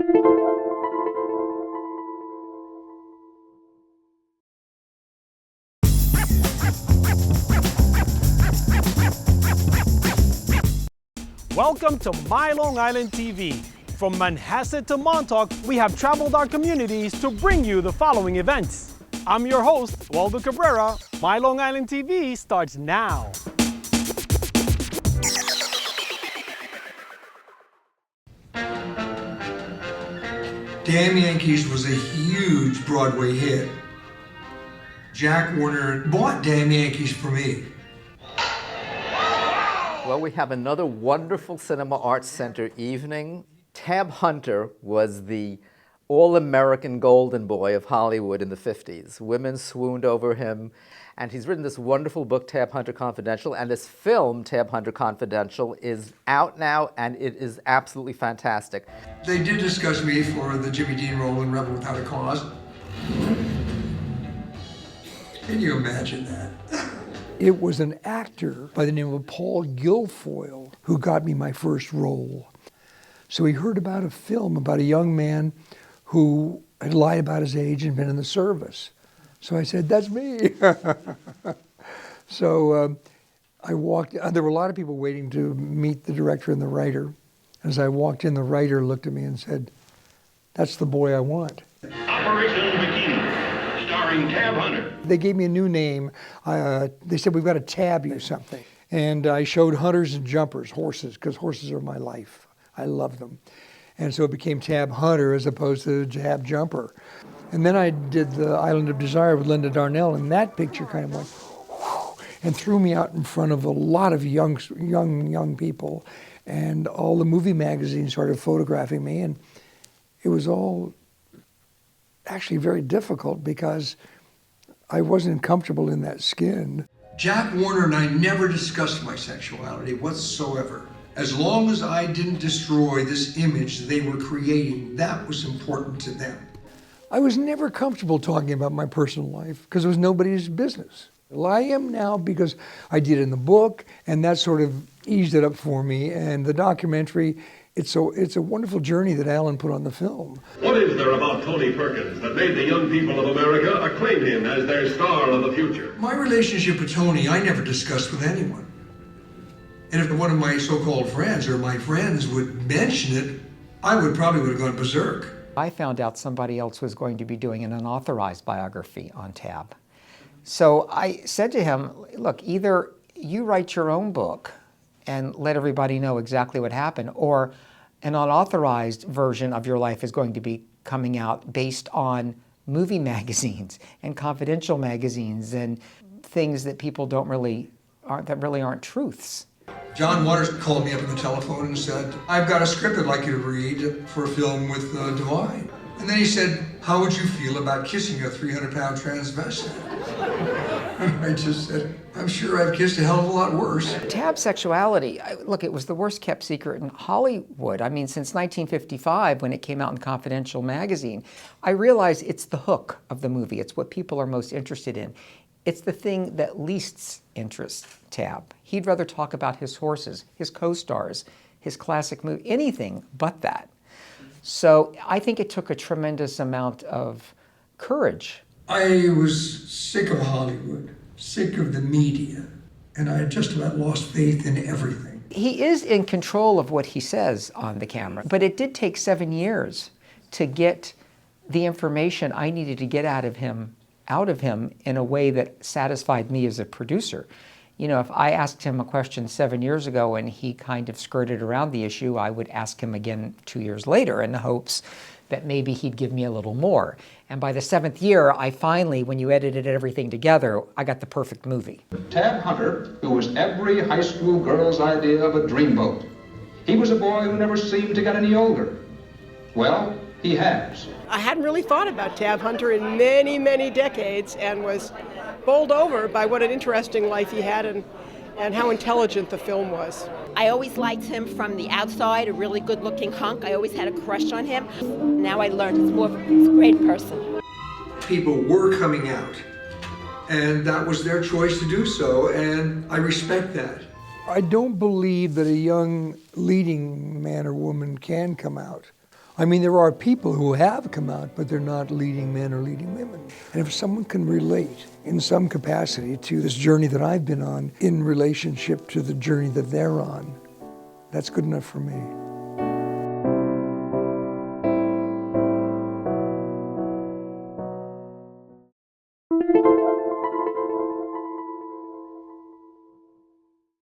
Welcome to MyLITV. From Manhasset to Montauk, we have traveled our communities to bring you the following events. I'm your host, Waldo Cabrera. MyLITV starts now. Damn Yankees was a huge Broadway hit. Jack Warner bought Damn Yankees for me. Well, we have another wonderful Cinema Arts Center evening. Tab Hunter was the all-American golden boy of Hollywood in the 50s. Women swooned over him, and he's written this wonderful book, Tab Hunter Confidential, and this film, Tab Hunter Confidential, is out now, and it is absolutely fantastic. They did discuss me for the Jimmy Dean role in Rebel Without a Cause. Can you imagine that? It was an actor by the name of Paul Guilfoyle who got me my first role. So he heard about a film about a young man who had lied about his age and been in the service. So I said, that's me. So I walked, there were a lot of people waiting to meet the director and the writer. As I walked in, the writer looked at me and said, that's the boy I want. Operation Bikini, starring Tab Hunter. They gave me a new name. They said, we've got to tab you something. And I showed hunters and jumpers, horses, because horses are my life. I love them. And so it became Tab Hunter as opposed to Tab Jumper. And then I did the Island of Desire with Linda Darnell, and that picture kind of went whoo, and threw me out in front of a lot of young people. And all the movie magazines started photographing me, and it was all actually very difficult because I wasn't comfortable in that skin. Jack Warner and I never discussed my sexuality whatsoever. As long as I didn't destroy this image they were creating, that was important to them. I was never comfortable talking about my personal life because it was nobody's business. Well, I am now because I did it in the book, and that sort of eased it up for me. And the documentary, it's a wonderful journey that Allan put on the film. What is there about Tony Perkins that made the young people of America acclaim him as their star of the future? My relationship with Tony, I never discussed with anyone. And if one of my so-called friends or my friends would mention it, I would have gone berserk. I found out somebody else was going to be doing an unauthorized biography on Tab. So I said to him, look, either you write your own book and let everybody know exactly what happened, or an unauthorized version of your life is going to be coming out based on movie magazines and confidential magazines and things that people really aren't truths. John Waters called me up on the telephone and said, I've got a script I'd like you to read for a film with Wein. And then he said, how would you feel about kissing a 300-pound transvestite? And I just said, I'm sure I've kissed a hell of a lot worse. Tab sexuality, look, it was the worst kept secret in Hollywood. I mean, since 1955, when it came out in Confidential magazine, I realized it's the hook of the movie. It's what people are most interested in. It's the thing that least interests Tab. He'd rather talk about his horses, his co-stars, his classic movie, anything but that. So I think it took a tremendous amount of courage. I was sick of Hollywood, sick of the media, and I had just about lost faith in everything. He is in control of what he says on the camera, but it did take 7 years to get the information I needed to get out of him in a way that satisfied me as a producer. You know, if I asked him a question 7 years ago and he kind of skirted around the issue, I would ask him again 2 years later in the hopes that maybe he'd give me a little more. And by the 7th year, I finally, when you edited everything together, I got the perfect movie. Tab Hunter, who was every high school girl's idea of a dreamboat. He was a boy who never seemed to get any older. Well, he has. I hadn't really thought about Tab Hunter in many, many decades and was bowled over by what an interesting life he had and how intelligent the film was. I always liked him from the outside, a really good-looking hunk. I always had a crush on him. Now I learned he's a great person. People were coming out, and that was their choice to do so, and I respect that. I don't believe that a young leading man or woman can come out. I mean, there are people who have come out, but they're not leading men or leading women. And if someone can relate in some capacity to this journey that I've been on in relationship to the journey that they're on, that's good enough for me.